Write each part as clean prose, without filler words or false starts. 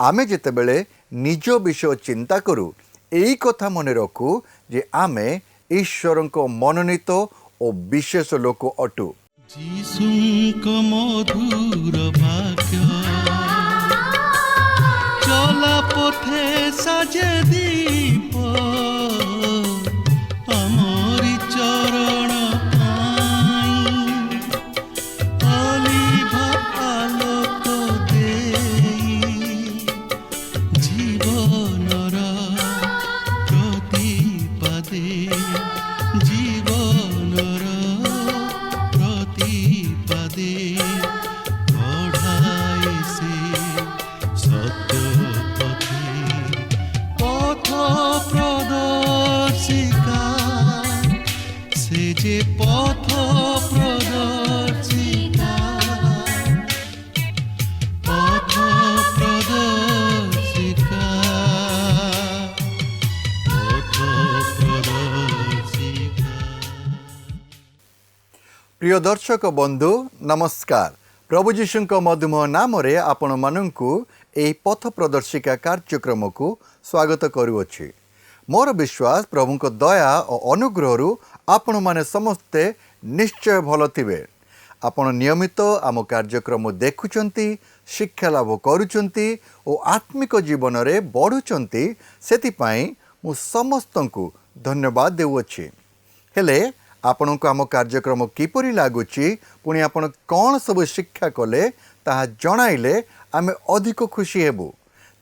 आमे जेतेबेले निज विषय चिंता करूँ यही कथा मन रखू जे आमे ईश्वरक मनोनीत और विशेष लोक अटू। जीशुंक मधुर वाक्य चला पथे साजे दीप आमरी चरण पाई अलिभ आलोक देई जीवनर प्रतिपादे जीवनर प्रतिपादे पढ़ाए से सत्य पथे पथ प्रदर्शिका से जे पथ प्रदर्शिका पथ प्रदर्शिका पथ प्रदर्शिका। प्रिय दर्शक बंधु नमस्कार। प्रभु जीशुंक मधुमय नाम रे आपण मानंकु एही पथ प्रदर्शिका कार्यक्रम को स्वागत करुअछि। मोर विश्वास प्रभुंक दया और अनुग्रह आपण माने समस्ते निश्चय भल थिबे। आपण नियमित आम कार्यक्रम देखुचंती, शिक्षा लाभ करूचंती और आत्मिक जीवन रे बढ़ुचंती, सेतिपाई मु समस्तंकु धन्यवाद देउछि। हेले आपणको आम कार्यक्रम किपरि लागुची पुणी आपण कौन सब शिक्षा कले ताहा जणाइले आमे अधिक खुशी हेबु।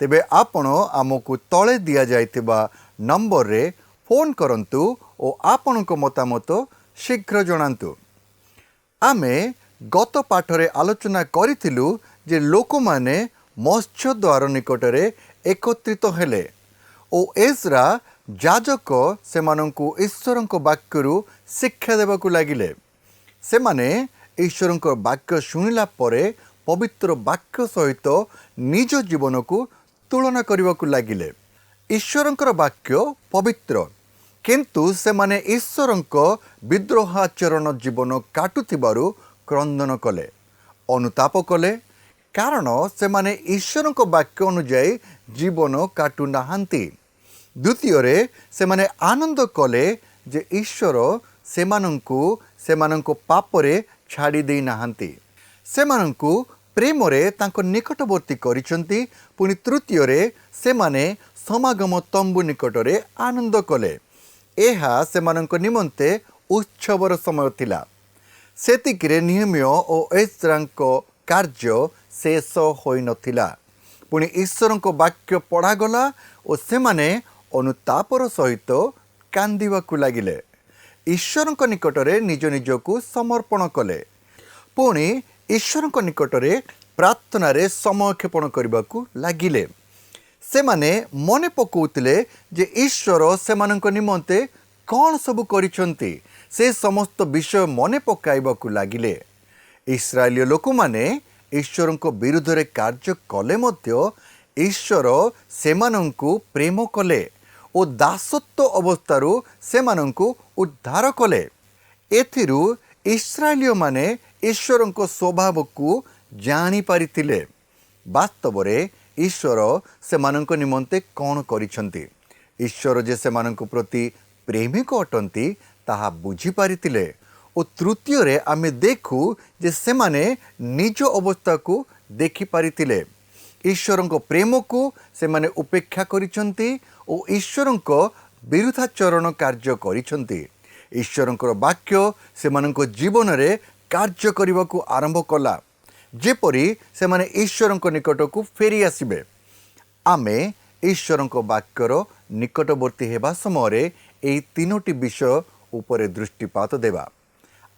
तेबे आपण आमको तले दिया जाइतिबा नंबर रे फोन करंतु और आपणको मतामत शीघ्र जणांतु। आमे गत पाठरे आलोचना करिथिलु जे लोक माने मत्स्य द्वार निकटरे एकत्रित हेले ओ एजरा जाजक सेमानंकु ईश्वरंक वाक्यरु शिक्षा देबाकु लागिले। सेमाने ईश्वरंक वाक्य शुणिला परे पवित्र वाक्य सहित निज जीवन को तुलना करबाकु लागिले। ईश्वरंकर वाक्य पवित्र किंतु सेमाने ईश्वरंक विद्रोहाचरण जीवन काटुथिबारु क्रंदन कले, अनुताप कले, कारण सेमाने ईश्वरंक वाक्य अनुଯାयी जीवन काटु नाहांती। द्वितीय रे सेमाने आनंद कले जे ईश्वर सेमानंकु पापरे छाड़ी दे नाहांती, सेमानंकु प्रेम रे तांको निकटवर्ती करिसंती। पुणी तृतीय रे सेमाने समागम तंबु निकटरे आनंद कले। एहा सेमानंको निमंते उत्सवर समय थिला। सेतिकिरे निहम्य और एज्रांको कार्य शेष होई नथिला। पुणी ईश्वरंको वाक्य पढ़ागला और सेमाने अनुतापर सहित कांदिवाकु लागिले। ईश्वरंक निकटरे निज निजकु समर्पण कले। पुणी ईश्वरंक निकटरे प्रार्थना रे समय क्षेपण करबाकु लागिले। सेमाने मने पकाउतिले जे ईश्वर सेमानंक निमंते कौन सब करिसंती, से समस्त विषय मने पकाइबाकु लागिले। इस्राएलीय लोक माने ईश्वरंक विरुद्ध रे कार्य कले मध्य ईश्वर सेमानंकु प्रेम कले और दासत्व अवस्थारु सेमानंकु उद्धार कले। एथिरु इस्राएलीय माने ईश्वरंक स्वभाव को जानी पारिथिले। वास्तव रे ईश्वर सेमानंक निमंते कौन करिसंती, ईश्वर जे सेमानंक प्रति प्रेमिक अटंती ताहा बुझी पारिथिले। और तृतीय रे आमे देखु जे सेमाने निज अवस्था को देखि पारिथिले। ईश्वरंक प्रेम को सेमाने उपेक्षा करिसंती और ईश्वरंक विरुद्धाचरण कार्य करिसंती। ईश्वरंकर वाक्य सेमानंक जीवन रे कार्य करबाकू आरंभ कला, जेपरि सेमाने ईश्वरंक निकट को फेरी आसिबे। आमे ईश्वरंक वाक्यर निकटवर्ती हेबा समय एही तीनोटी विषय उपरे दृष्टिपात देबा।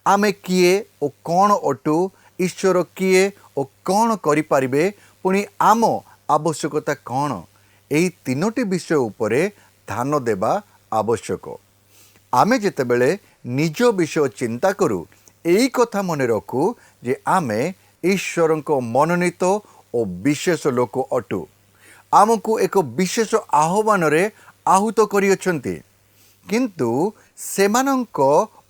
आमे किए और कौन अटू, ईश्वर किए और कौन करि पारिबे, पुणी आम आवश्यकता कौन, एही तीनोटी विषय उपरे ध्यान देबा आवश्यक। आमे जेतेबेले निज विषय चिंता करूँ यही कथा मन रखू जे आमे ईश्वरंक मनोनीत और विशेष लोक अटू। आमको एक विशेष आह्वान रे आहूत करियछंती, किंतु सेमानंक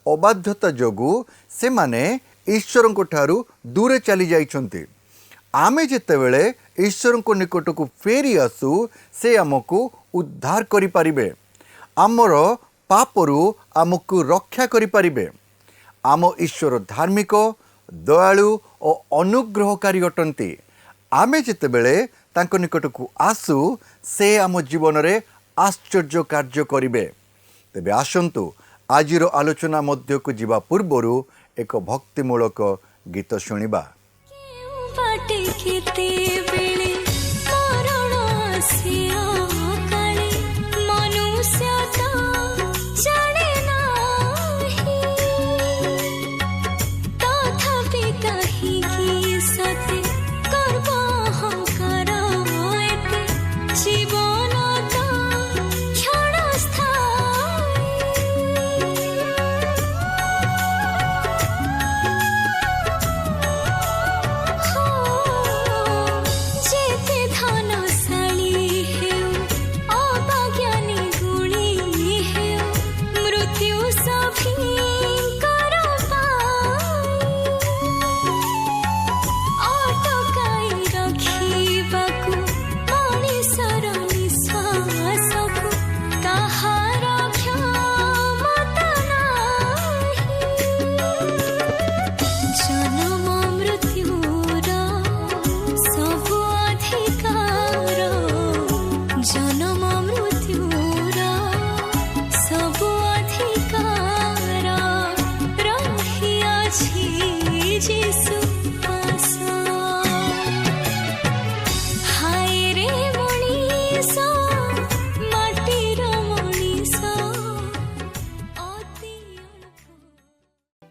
अबाध्यता जोगु सेमाने ईश्वरंक ठारू दूरे चली जाइछंती। आमे जेतेबेले ईश्वर निकट को फेरी आसु से आमको उद्धार करि परिबे। आमर पापरु आमको रक्षा करि परिबे। आम ईश्वर धार्मिक दयालु और अनुग्रहकारी अटंती। आमे जितेबेले तांको निकट को आसु से आम जीवन रे आश्चर्य कार्य करिबे। तेबे आसंतु आजिर आलोचना मध्य को जीवा पूर्वरु एक भक्तिमूलक गीत शुणिबा।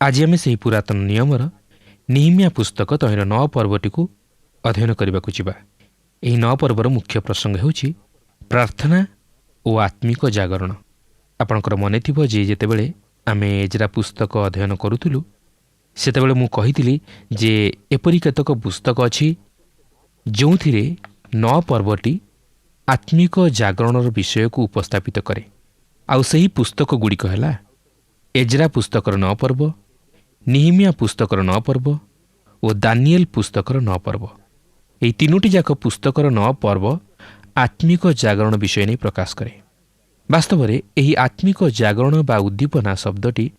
आज आम से पुरातन नियमर निहिमिया पुस्तक तहिर 9 पर्वटी को अध्ययन करने को जीवा। यही 9 पर्वर मुख्य प्रसंग होछि प्रार्थना और आत्मिक जागरण। आपणकर मन थी जे जेतेबेले आमे एजरा पुस्तक अध्ययन करूथुलु सेतेबेले मु कहितिली जे एपरि केतक पुस्तक अछि जोंथिरे 9 पर्वटी आत्मिक जागरणर विषय को उपस्थापित करे। आउ सही पुस्तक गुड़िक हैला एजरा पुस्तकर 9 पर्व, निहिमिया पुस्तकर 9 पर्व और दानिएल पुस्तकर 9 पर्व। यही तीनोटी जाक पुस्तकर 9 पर्व आत्मिक जागरण विषय नहीं प्रकाश करे। वास्तव में यही आत्मिक जागरण बा उद्दीपना शब्दटी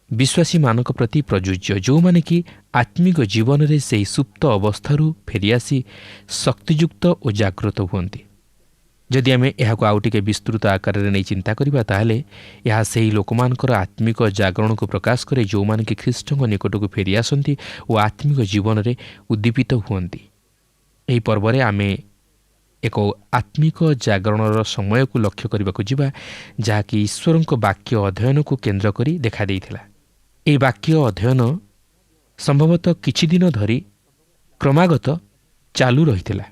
विश्वासी मानक प्रति प्रयोज्य, जो माने कि आत्मिक जीवन रे सही सुप्त अवस्थारू फेरिआसी शक्तियुक्त और जागृत हुअन्ति। जदि आमे एहाको आउ टिके विस्तृत आकार रे नै चिंता करिबा ताहले एहा सही लोकमानकर आत्मिक जागरण को प्रकाश करे जो माने कि ख्रीष्टक निकट को फेरि आसंती और आत्मिक जीवन रे उद्दीपित हुअन्ति। एही पर्व रे आमे एक आत्मिक जागरणर समय को लक्ष्य करने को जीवा जहा कि ईश्वर वाक्य अध्ययन को केन्द्र करी देखा देइथिला। ए वाक्य अध्ययन संभवतः किछि दिन धरी क्रमागत चालू रहिथिला।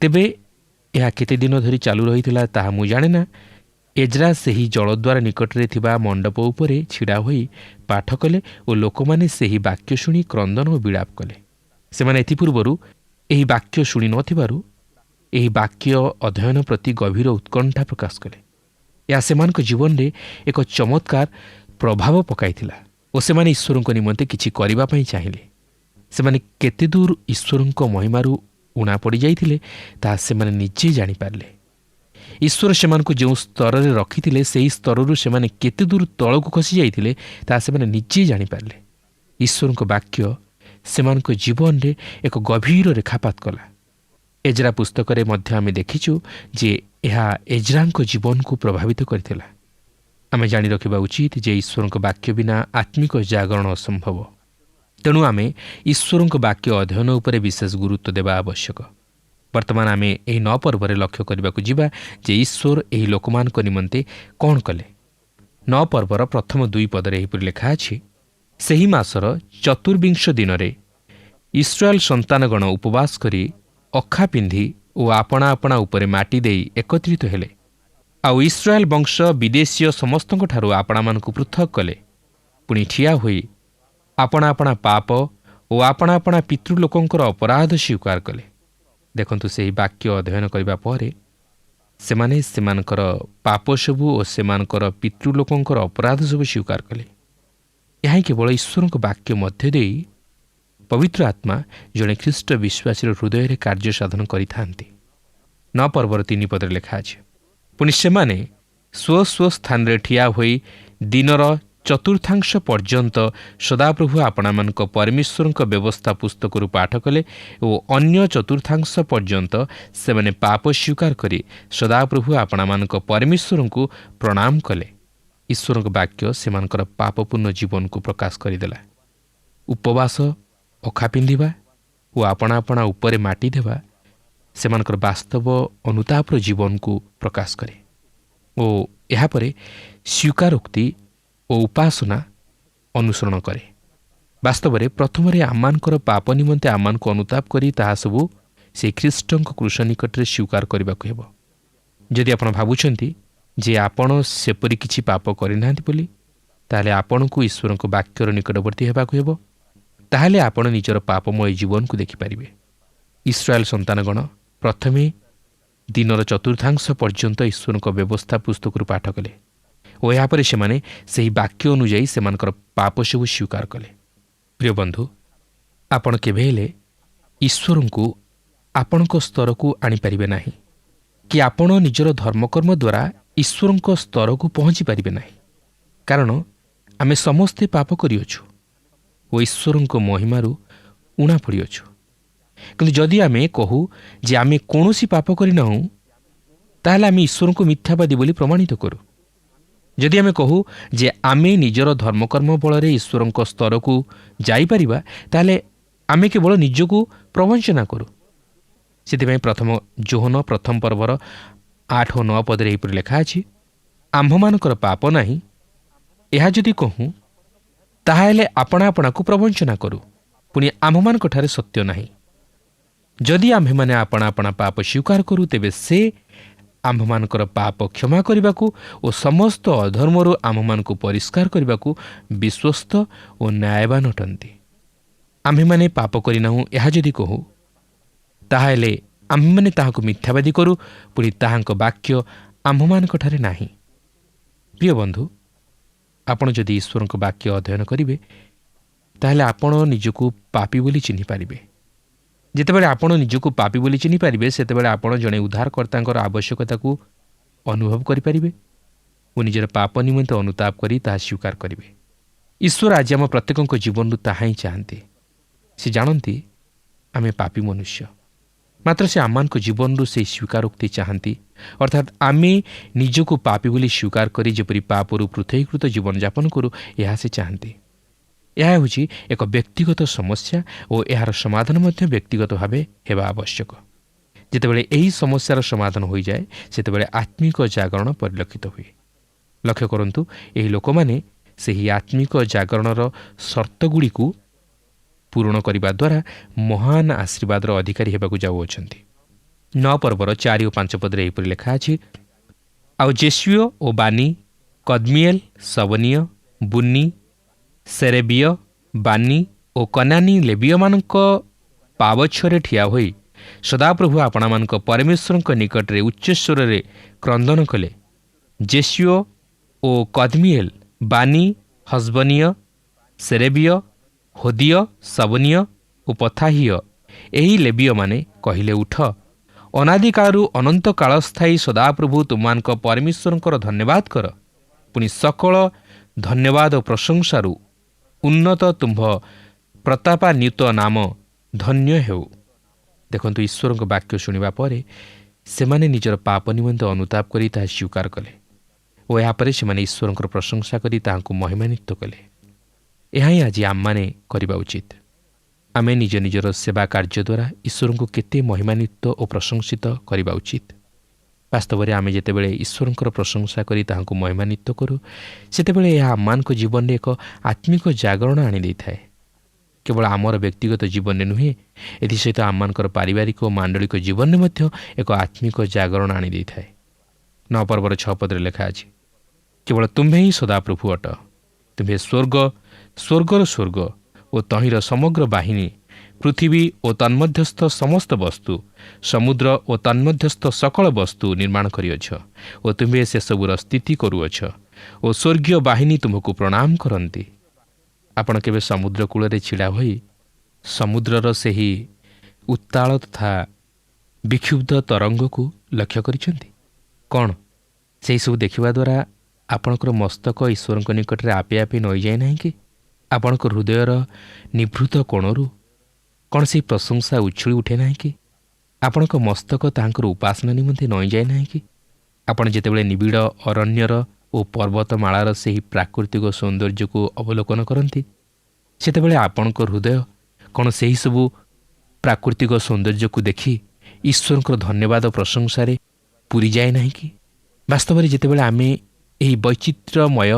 तेबे यह केते दिन धरी चालू रहिथिला ताहा मु जाने ना। एजरा सेही जलद्वार निकट रे थिबा मंडप उपरे छिड़ा होई पाठ कले और लोकमाने सेही वाक्य शुणी क्रंदन और विलाप कले। सेमाने एथि पूर्वरु एही वाक्य शुणी नथिबारु एही वाक्य अध्ययन प्रति गभीर उत्कंठा प्रकाश कले। या सेमानक जीवन रे एक चमत्कार प्रभाव पकाइथिला और सेमाने ईश्वरक निमंते किछि करिबा पई चाहिले। सेमाने केते दूर ईश्वरक महिमारू उणा पड़ी जाइथिले ता सेमाने निजे जानि पारले। ईश्वर सेमानकु जो स्तर रे रखिथिले सेही स्तररू सेमाने केते दूर तळकु खसी जाइथिले ता सेमाने निजे जानि पारले। ईश्वरक वाक्य सेमानक जीवन रे एक गभीर रेखापात कला। एजरा पुस्तक रे मध्य आमे देखिछु जे एहा एजरांक जीवन को प्रभावित करथिला। आमे जानि रखिबा उचित जे ईश्वरक वाक्य बिना आत्मिक जागरण असंभव। तेणु आमे ईश्वरक वाक्य अध्ययन उपरे विशेष गुरुत्व देवा आवश्यक। वर्तमान आमे एही 9 पर्व रे लक्ष्य करबा को जीवा जे ईश्वर एही लोकमानक निमंते कोन कले। 9 पर्वर प्रथम 2 पद रे एहिपरि लेखा अछि, सेही मासर चतुर्विंश दिन रे इस्राएल संतानगण उपवास करी अखा पिंधि और आपणा आपणा उपरे माटी देई एकत्रित हेले। आउ इस्राएल वंश विदेशीय समस्तଙ୍କ ठाରୁ आपणाମାନଙ୍କୁ पृथक कले। पुणी ठिया होई आपणा आपणा पाप और आपणा आपणा पितृलोकଙ୍କର अपराध स्वीकार कले। देखंतु सेही वाक्य अध्ययन करिबा परे सेमाने सेमानकर पाप सबु और सेमानकर पितृलोकଙ୍କର अपराध सब स्वीकार कले। यही केवल ईश्वरक वाक्य मध्य देई ପବିତ୍ର ଆତ୍ମା ଜଣେ ଖ୍ରୀଷ୍ଟ ବିଶ୍ୱାସୀର ହୃଦୟରେ କାର୍ଯ୍ୟ ସାଧନ କରିଥାନ୍ତି। 9 ପର୍ବର 3 ପଦରେ ଲେଖା ଅଛି, ପୁଣି ସେମାନେ ସ୍ୱ ସ୍ୱ ସ୍ଥାନରେ ଠିଆ ହୋଇ ଦିନର ଚତୁର୍ଥାଂଶ ପର୍ଯ୍ୟନ୍ତ ସଦାପ୍ରଭୁ ଆପଣମାନଙ୍କ ପରମେଶ୍ୱରଙ୍କ ବ୍ୟବସ୍ଥା ପୁସ୍ତକରୁ ପାଠ କଲେ ଓ ଅନ୍ୟ ଚତୁର୍ଥାଂଶ ପର୍ଯ୍ୟନ୍ତ ସେମାନେ ପାପ ସ୍ୱୀକାର କରି ସଦାପ୍ରଭୁ ଆପଣମାନଙ୍କ ପରମେଶ୍ୱରଙ୍କୁ ପ୍ରଣାମ କଲେ। ଈଶ୍ୱରଙ୍କ ବାକ୍ୟ ସେମାନଙ୍କର ପାପପୂର୍ଣ୍ଣ ଜୀବନକୁ ପ୍ରକାଶ କରିଦେଲା। ଉପବାସ, ଅଖା ପିନ୍ଧିବା ଓ ଆପଣା ଆପଣା ଉପରେ ମାଟି ଦେବା ସେମାନଙ୍କର ବାସ୍ତବ ଅନୁତାପର ଜୀବନକୁ ପ୍ରକାଶ କରେ ଓ ଏହାପରେ ସ୍ୱୀକାରୋକ୍ତି ଓ ଉପାସନା ଅନୁସରଣ କରେ। ବାସ୍ତବରେ ପ୍ରଥମରେ ଆମମାନଙ୍କର ପାପ ନିମନ୍ତେ ଆମମାନଙ୍କୁ ଅନୁତାପ କରି ତାହା ସବୁ ସେ ଖ୍ରୀଷ୍ଟଙ୍କ କୃଷ ନିକଟରେ ସ୍ୱୀକାର କରିବାକୁ ହେବ। ଯଦି ଆପଣ ଭାବୁଛନ୍ତି ଯେ ଆପଣ ସେପରି କିଛି ପାପ କରିନାହାନ୍ତି ବୋଲି, ତାହେଲେ ଆପଣଙ୍କୁ ଈଶ୍ୱରଙ୍କ ବାକ୍ୟର ନିକଟବର୍ତ୍ତୀ ହେବାକୁ ହେବ। ତାହେଲେ ଆପଣ ନିଜର ପାପମୟ ଜୀବନକୁ ଦେଖିପାରିବେ। ଇସ୍ରାଏଲ ସନ୍ତାନଗଣ ପ୍ରଥମେ ଦିନର ଚତୁର୍ଥାଂଶ ପର୍ଯ୍ୟନ୍ତ ଈଶ୍ୱରଙ୍କ ବ୍ୟବସ୍ଥା ପୁସ୍ତକରୁ ପାଠ କଲେ ଓ ଏହାପରେ ସେମାନେ ସେହି ବାକ୍ୟ ଅନୁଯାୟୀ ସେମାନଙ୍କର ପାପ ସବୁ ସ୍ୱୀକାର କଲେ। ପ୍ରିୟ ବନ୍ଧୁ, ଆପଣ କେବେ ହେଲେ ଈଶ୍ୱରଙ୍କୁ ଆପଣଙ୍କ ସ୍ତରକୁ ଆଣିପାରିବେ ନାହିଁ କି ଆପଣ ନିଜର ଧର୍ମକର୍ମ ଦ୍ୱାରା ଈଶ୍ୱରଙ୍କ ସ୍ତରକୁ ପହଞ୍ଚି ପାରିବେ ନାହିଁ, କାରଣ ଆମେ ସମସ୍ତେ ପାପ କରିଅଛୁ ଓ ଈଶ୍ୱରଙ୍କ ମହିମାରୁ ଉଣା ପଡ଼ିଅଛୁ। କିନ୍ତୁ ଯଦି ଆମେ କହୁ ଯେ ଆମେ କୌଣସି ପାପ କରିନାହୁଁ, ତାହେଲେ ଆମେ ଈଶ୍ୱରଙ୍କୁ ମିଥ୍ୟାବାଦୀ ବୋଲି ପ୍ରମାଣିତ କରୁ। ଯଦି ଆମେ କହୁ ଯେ ଆମେ ନିଜର ଧର୍ମକର୍ମ ବଳରେ ଈଶ୍ୱରଙ୍କ ସ୍ତରକୁ ଯାଇପାରିବା, ତାହେଲେ ଆମେ କେବଳ ନିଜକୁ ପ୍ରବଞ୍ଚନା କରୁ। ସେଥିପାଇଁ ପ୍ରଥମ ଯୋହନ ପ୍ରଥମ ପର୍ବର 8 ଓ 9 ପଦରେ ଏହିପରି ଲେଖା ଅଛି, ଆମ୍ଭମାନଙ୍କର ପାପ ନାହିଁ, ଏହା ଯଦି କହୁ ତାହେଲେ ଆପଣା ଆପଣାକୁ ପ୍ରବଞ୍ଚନା କରୁ, ପୁଣି ଆମ୍ଭମାନଙ୍କଠାରେ ସତ୍ୟ ନାହିଁ। ଯଦି ଆମ୍ଭେମାନେ ଆପଣା ଆପଣା ପାପ ସ୍ୱୀକାର କରୁ, ତେବେ ସେ ଆମ୍ଭମାନଙ୍କର ପାପ କ୍ଷମା କରିବାକୁ ଓ ସମସ୍ତ ଅଧର୍ମରୁ ଆମ୍ଭମାନଙ୍କୁ ପରିଷ୍କାର କରିବାକୁ ବିଶ୍ୱସ୍ତ ଓ ନ୍ୟାୟବାନ ଅଟନ୍ତି। ଆମ୍ଭେମାନେ ପାପ କରିନାହୁଁ ଏହା ଯଦି କହୁ, ତାହେଲେ ଆମ୍ଭେମାନେ ତାହାକୁ ମିଥ୍ୟାବାଦୀ କରୁ, ପୁଣି ତାହାଙ୍କ ବାକ୍ୟ ଆମ୍ଭମାନଙ୍କଠାରେ ନାହିଁ। ପ୍ରିୟ ବନ୍ଧୁ, ଆପଣ ଯଦି ଈଶ୍ୱରଙ୍କ ବାକ୍ୟ ଅଧ୍ୟୟନ କରିବେ, ତାହେଲେ ଆପଣ ନିଜକୁ ପାପୀ ବୋଲି ଚିହ୍ନିପାରିବେ। ଯେତେବେଳେ ଆପଣ ନିଜକୁ ପାପୀ ବୋଲି ଚିହ୍ନିପାରିବେ, ସେତେବେଳେ ଆପଣ ଜଣେ ଉଦ୍ଧାରକର୍ତ୍ତାଙ୍କର ଆବଶ୍ୟକତାକୁ ଅନୁଭବ କରିପାରିବେ ଓ ନିଜର ପାପ ନିମନ୍ତେ ଅନୁତାପ କରି ତାହା ସ୍ୱୀକାର କରିବେ। ଈଶ୍ୱର ଆଜି ଆମ ପ୍ରତ୍ୟେକଙ୍କ ଜୀବନରୁ ତାହା ହିଁ ଚାହାନ୍ତି। ସେ ଜାଣନ୍ତି ଆମେ ପାପୀ ମନୁଷ୍ୟ, ମାତ୍ର ସେ ଆମମାନଙ୍କ ଜୀବନରୁ ସେହି ସ୍ୱୀକାରୋକ୍ତି ଚାହାନ୍ତି, ଅର୍ଥାତ୍ ଆମେ ନିଜକୁ ପାପୀ ବୋଲି ସ୍ୱୀକାର କରି ଯେପରି ପାପରୁ ପୃଥକୀକୃତ ଜୀବନଯାପନ କରୁ, ଏହା ସେ ଚାହାନ୍ତି। ଏହା ହେଉଛି ଏକ ବ୍ୟକ୍ତିଗତ ସମସ୍ୟା ଓ ଏହାର ସମାଧାନ ମଧ୍ୟ ବ୍ୟକ୍ତିଗତ ଭାବେ ହେବା ଆବଶ୍ୟକ। ଯେତେବେଳେ ଏହି ସମସ୍ୟାର ସମାଧାନ ହୋଇଯାଏ, ସେତେବେଳେ ଆତ୍ମିକ ଜାଗରଣ ପରିଲକ୍ଷିତ ହୁଏ। ଲକ୍ଷ୍ୟ କରନ୍ତୁ, ଏହି ଲୋକମାନେ ସେହି ଆତ୍ମିକ ଜାଗରଣର ସର୍ତ୍ତଗୁଡ଼ିକୁ ପୂରଣ କରିବା ଦ୍ୱାରା ମହାନ ଆଶୀର୍ବାଦର ଅଧିକାରୀ ହେବାକୁ ଯାଉଅଛନ୍ତି। 9 ପର୍ବର 4 ଓ 5 ପଦରେ ଏହିପରି ଲେଖା ଅଛି, ଆଉ ଜେସୁୟ ଓ ବାନି, କଦ୍ମିଏଲ, ସବନୀୟ, ବୁନି, ସେରେବିୟ, ବାନି ଓ କନାନୀ ଲେବିୟମାନଙ୍କ ପାବଛରେ ଠିଆ ହୋଇ ସଦାପ୍ରଭୁ ଆପଣମାନଙ୍କ ପରମେଶ୍ୱରଙ୍କ ନିକଟରେ ଉଚ୍ଚସ୍ୱରରେ କ୍ରନ୍ଦନ କଲେ। ଜେସୁୟ ଓ କଦ୍ମିଏଲ, ବାନି, ହସବନୀୟ, ସେରେବିୟ, ହୋଦିୟ, ସବନୀୟ ଓ ପଥାହିୟ, ଏହି ଲେବିୟମାନେ କହିଲେ, ଉଠ, ଅନାଦିକାଳରୁ ଅନନ୍ତ କାଳସ୍ଥାୟୀ ସଦାପ୍ରଭୁ ତୁମମାନଙ୍କ ପରମେଶ୍ୱରଙ୍କର ଧନ୍ୟବାଦ କର। ପୁଣି ସକଳ ଧନ୍ୟବାଦ ଓ ପ୍ରଶଂସାରୁ ଉନ୍ନତ ତୁମ୍ଭ ପ୍ରତାପାନ୍ୱିତ ନାମ ଧନ୍ୟ ହେଉ। ଦେଖନ୍ତୁ, ଈଶ୍ୱରଙ୍କ ବାକ୍ୟ ଶୁଣିବା ପରେ ସେମାନେ ନିଜର ପାପ ନିମନ୍ତେ ଅନୁତାପ କରି ତାହା ସ୍ୱୀକାର କଲେ ଓ ଏହାପରେ ସେମାନେ ଈଶ୍ୱରଙ୍କର ପ୍ରଶଂସା କରି ତାହାଙ୍କୁ ମହିମାନ୍ୱିତ କଲେ। ଏହା ହିଁ ଆଜି ଆମମାନେ କରିବା ଉଚିତ। ଆମେ ନିଜ ନିଜର ସେବା କାର୍ଯ୍ୟ ଦ୍ୱାରା ଈଶ୍ୱରଙ୍କୁ କେତେ ମହିମାନ୍ୱିତ ଓ ପ୍ରଶଂସିତ କରିବା ଉଚିତ। ବାସ୍ତବରେ ଆମେ ଯେତେବେଳେ ଈଶ୍ୱରଙ୍କର ପ୍ରଶଂସା କରି ତାହାଙ୍କୁ ମହିମାନ୍ୱିତ କରୁ, ସେତେବେଳେ ଏହା ଆମମାନଙ୍କ ଜୀବନରେ ଏକ ଆତ୍ମିକ ଜାଗରଣ ଆଣିଦେଇଥାଏ। କେବଳ ଆମର ବ୍ୟକ୍ତିଗତ ଜୀବନରେ ନୁହେଁ, ଏଥିସହିତ ଆମମାନଙ୍କର ପାରିବାରିକ ଓ ମାଣ୍ଡଳିକ ଜୀବନରେ ମଧ୍ୟ ଏକ ଆତ୍ମିକ ଜାଗରଣ ଆଣିଦେଇଥାଏ। 9 ପର୍ବର 6 ପଦରେ ଲେଖା ଅଛି, କେବଳ ତୁମ୍ଭେ ହିଁ ସଦାପ୍ରଭୁ ଅଟ, ତୁମ୍ଭେ ସ୍ୱର୍ଗର ସ୍ୱର୍ଗ ଓ ତହିଁର ସମଗ୍ର ବାହିନୀ, ପୃଥିବୀ ଓ ତନ୍ମଧ୍ୟସ୍ଥ ସମସ୍ତ ବସ୍ତୁ, ସମୁଦ୍ର ଓ ତନ୍ମଧ୍ୟସ୍ଥ ସକଳ ବସ୍ତୁ ନିର୍ମାଣ କରିଅଛ ଓ ତୁମ୍ଭେ ସେସବୁର ସ୍ଥିତି କରୁଅଛ ଓ ସ୍ୱର୍ଗୀୟ ବାହିନୀ ତୁମକୁ ପ୍ରଣାମ କରନ୍ତି। ଆପଣ କେବେ ସମୁଦ୍ର କୂଳରେ ଛିଡ଼ା ହୋଇ ସମୁଦ୍ରର ସେହି ଉତ୍ତାଳ ତଥା ବିକ୍ଷୁବ୍ଧ ତରଙ୍ଗକୁ ଲକ୍ଷ୍ୟ କରିଛନ୍ତି? କ'ଣ ସେହିସବୁ ଦେଖିବା ଦ୍ୱାରା ଆପଣଙ୍କର ମସ୍ତକ ଈଶ୍ୱରଙ୍କ ନିକଟରେ ଆପେ ଆପେ ନଇଯାଏ ନାହିଁ କି? ଆପଣଙ୍କ ହୃଦୟର ନିଭୃତ କୋଣରୁ କ'ଣ ସେହି ପ୍ରଶଂସା ଉଛୁଳି ଉଠେ ନାହିଁ କି? ଆପଣଙ୍କ ମସ୍ତକ ତାହାଙ୍କର ଉପାସନା ନିମନ୍ତେ ନଇଯାଏ ନାହିଁ କି? ଆପଣ ଯେତେବେଳେ ନିବିଡ଼ ଅରଣ୍ୟର ଓ ପର୍ବତମାଳାର ସେହି ପ୍ରାକୃତିକ ସୌନ୍ଦର୍ଯ୍ୟକୁ ଅବଲୋକନ କରନ୍ତି, ସେତେବେଳେ ଆପଣଙ୍କ ହୃଦୟ କ'ଣ ସେହିସବୁ ପ୍ରାକୃତିକ ସୌନ୍ଦର୍ଯ୍ୟକୁ ଦେଖି ଈଶ୍ୱରଙ୍କର ଧନ୍ୟବାଦ ପ୍ରଶଂସାରେ ପୂରିଯାଏ ନାହିଁ କି? ବାସ୍ତବରେ ଯେତେବେଳେ ଆମେ ଏହି ବୈଚିତ୍ର୍ୟମୟ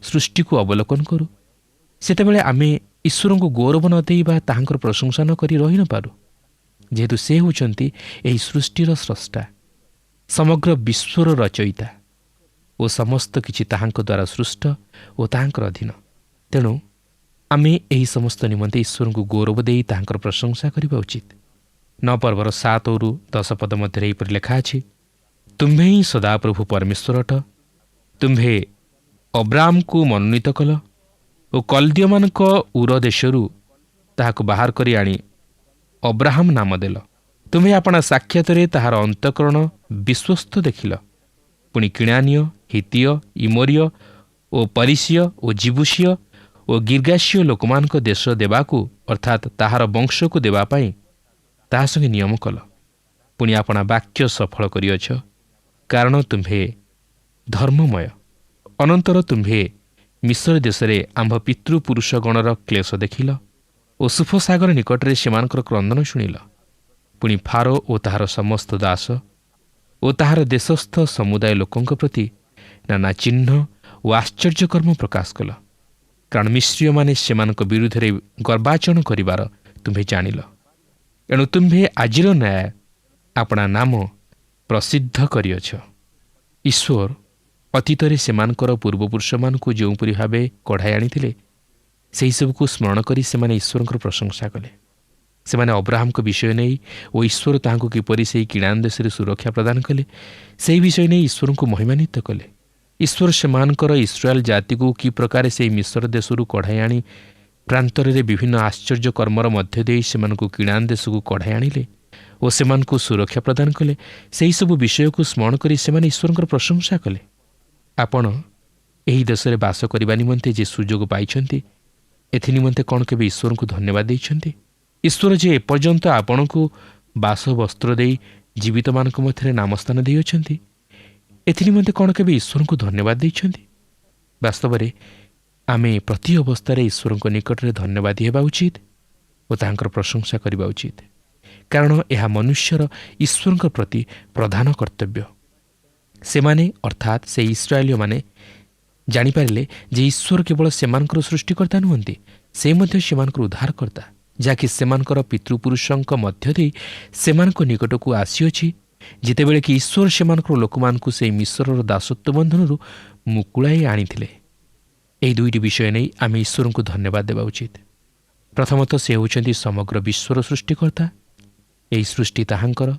ସୃଷ୍ଟିକୁ ଅବଲୋକନ କରୁ, ସେତେବେଳେ ଆମେ ଈଶ୍ୱରଙ୍କୁ ଗୌରବ ନ ଦେଇ ବା ତାହାଙ୍କର ପ୍ରଶଂସା ନ କରି ରହି ନପାରୁ, ଯେହେତୁ ସେ ହେଉଛନ୍ତି ଏହି ସୃଷ୍ଟିର ସ୍ରଷ୍ଟା, ସମଗ୍ର ବିଶ୍ୱର ରଚୟିତା ଓ ସମସ୍ତ କିଛି ତାହାଙ୍କ ଦ୍ୱାରା ସୃଷ୍ଟ ଓ ତାହାଙ୍କର ଅଧୀନ। ତେଣୁ ଆମେ ଏହି ସମସ୍ତ ନିମନ୍ତେ ଈଶ୍ୱରଙ୍କୁ ଗୌରବ ଦେଇ ତାହାଙ୍କର ପ୍ରଶଂସା କରିବା ଉଚିତ। 9 ପର୍ବର 7-10 ପଦ ମଧ୍ୟରେ ଏହିପରି ଲେଖା ଅଛି, ତୁମ୍ଭେ ହିଁ ସଦାପ୍ରଭୁ ପରମେଶ୍ୱର ଅଟ, ତୁମ୍ଭେ ଅବ୍ରାମକୁ ମନୋନୀତ କଲ ଓ କଲ୍ଦୀୟମାନଙ୍କ ଉର ଦେଶରୁ ତାହାକୁ ବାହାର କରି ଆଣି ଅବ୍ରାହମ ନାମ ଦେଲ। ତୁମ୍ଭେ ଆପଣା ସାକ୍ଷାତରେ ତାହାର ଅନ୍ତଃକରଣ ବିଶ୍ୱସ୍ତ ଦେଖିଲ। ପୁଣି କିଣାନୀୟ, ହିତୀୟ, ଇମୋରୀୟ ଓ ପରିସୀୟ ଓ ଜିବୁସୀୟ ଓ ଗିର୍ଗାସୀୟ ଲୋକମାନଙ୍କ ଦେଶ ଦେବାକୁ ଅର୍ଥାତ୍ ତାହାର ବଂଶକୁ ଦେବା ପାଇଁ ତାହା ସଙ୍ଗେ ନିୟମ କଲ। ପୁଣି ଆପଣା ବାକ୍ୟ ସଫଳ କରିଅଛ, କାରଣ ତୁମ୍ଭେ ଧର୍ମମୟ। ଅନନ୍ତର ତୁମ୍ଭେ ମିଶ୍ର ଦେଶରେ ଆମ୍ଭ ପିତୃପୁରୁଷଗଣର କ୍ଲେଶ ଦେଖିଲ ଓ ସୁଫସାଗର ନିକଟରେ ସେମାନଙ୍କର କ୍ରନ୍ଦନ ଶୁଣିଲ। ପୁଣି ଫାରୋ ଓ ତାହାର ସମସ୍ତ ଦାସ ଓ ତାହାର ଦେଶସ୍ଥ ସମୁଦାୟ ଲୋକଙ୍କ ପ୍ରତି ନାନା ଚିହ୍ନ ଓ ଆଶ୍ଚର୍ଯ୍ୟକର୍ମ ପ୍ରକାଶ କଲ, କାରଣ ମିଶ୍ରୀୟମାନେ ସେମାନଙ୍କ ବିରୁଦ୍ଧରେ ଗର୍ବାଚରଣ କରିବାର ତୁମ୍ଭେ ଜାଣିଲ। ଏଣୁ ତୁମ୍ଭେ ଆଜିର ନ୍ୟାୟ ଆପଣା ନାମ ପ୍ରସିଦ୍ଧ କରିଅଛ। ଈଶ୍ୱର ଅତୀତରେ ସେମାନଙ୍କର ପୂର୍ବପୁରୁଷମାନଙ୍କୁ ଯେଉଁପରି ଭାବେ କଢ଼ାଇ ଆଣିଥିଲେ, ସେହିସବୁକୁ ସ୍ମରଣ କରି ସେମାନେ ଈଶ୍ୱରଙ୍କର ପ୍ରଶଂସା କଲେ। ସେମାନେ ଅବ୍ରାହମଙ୍କ ବିଷୟ ନେଇ ଓ ଈଶ୍ୱର ତାହାଙ୍କୁ କିପରି ସେହି କିଣାନ ଦେଶରେ ସୁରକ୍ଷା ପ୍ରଦାନ କଲେ, ସେହି ବିଷୟ ନେଇ ଈଶ୍ୱରଙ୍କୁ ମହିମାନ୍ୱିତ କଲେ। ଈଶ୍ୱର ସେମାନଙ୍କର ଇସ୍ରାଏଲ ଜାତିକୁ କି ପ୍ରକାର ସେହି ମିଶ୍ର ଦେଶରୁ କଢ଼ାଇ ଆଣି ପ୍ରାନ୍ତରରେ ବିଭିନ୍ନ ଆଶ୍ଚର୍ଯ୍ୟ କର୍ମର ମଧ୍ୟ ଦେଇ ସେମାନଙ୍କୁ କିଣାନ ଦେଶକୁ କଢ଼ାଇ ଆଣିଲେ ଓ ସେମାନଙ୍କୁ ସୁରକ୍ଷା ପ୍ରଦାନ କଲେ, ସେହିସବୁ ବିଷୟକୁ ସ୍ମରଣ କରି ସେମାନେ ଈଶ୍ୱରଙ୍କର ପ୍ରଶଂସା କଲେ। ଆପଣ ଏହି ଦେଶରେ ବାସ କରିବା ନିମନ୍ତେ ଯେ ସୁଯୋଗ ପାଇଛନ୍ତି, ଏଥିନିମନ୍ତେ କ'ଣ କେବେ ଈଶ୍ୱରଙ୍କୁ ଧନ୍ୟବାଦ ଦେଇଛନ୍ତି? ଈଶ୍ୱର ଯେ ଏପର୍ଯ୍ୟନ୍ତ ଆପଣଙ୍କୁ ବାସବସ୍ତ୍ର ଦେଇ ଜୀବିତମାନଙ୍କ ମଧ୍ୟରେ ନାମସ୍ଥାନ ଦେଇଅଛନ୍ତି, ଏଥିନିମନ୍ତେ କ'ଣ କେବେ ଈଶ୍ୱରଙ୍କୁ ଧନ୍ୟବାଦ ଦେଇଛନ୍ତି? ବାସ୍ତବରେ ଆମେ ପ୍ରତି ଅବସ୍ଥାରେ ଈଶ୍ୱରଙ୍କ ନିକଟରେ ଧନ୍ୟବାଦୀ ହେବା ଉଚିତ ଓ ତାହାଙ୍କର ପ୍ରଶଂସା କରିବା ଉଚିତ, କାରଣ ଏହା ମନୁଷ୍ୟର ଈଶ୍ୱରଙ୍କ ପ୍ରତି ପ୍ରଧାନ କର୍ତ୍ତବ୍ୟ। ସେମାନେ ଅର୍ଥାତ୍ ସେ ଇସ୍ରାଏଲୀୟମାନେ ଜାଣିପାରିଲେ ଯେ ଈଶ୍ୱର କେବଳ ସେମାନଙ୍କର ସୃଷ୍ଟିକର୍ତ୍ତା ନୁହନ୍ତି, ସେ ମଧ୍ୟ ସେମାନଙ୍କର ଉଦ୍ଧାରକର୍ତ୍ତା, ଯାହାକି ସେମାନଙ୍କର ପିତୃପୁରୁଷଙ୍କ ମଧ୍ୟ ଦେଇ ସେମାନଙ୍କ ନିକଟକୁ ଆସିଅଛି, ଯେତେବେଳେ କି ଈଶ୍ୱର ସେମାନଙ୍କର ଲୋକମାନଙ୍କୁ ସେହି ମିଶ୍ରର ଦାସତ୍ୱ ବନ୍ଧନରୁ ମୁକୁଳାଇ ଆଣିଥିଲେ। ଏହି ଦୁଇଟି ବିଷୟ ନେଇ ଆମେ ଈଶ୍ୱରଙ୍କୁ ଧନ୍ୟବାଦ ଦେବା ଉଚିତ। ପ୍ରଥମତଃ ସେ ହେଉଛନ୍ତି ସମଗ୍ର ବିଶ୍ୱର ସୃଷ୍ଟିକର୍ତ୍ତା, ଏହି ସୃଷ୍ଟି ତାହାଙ୍କର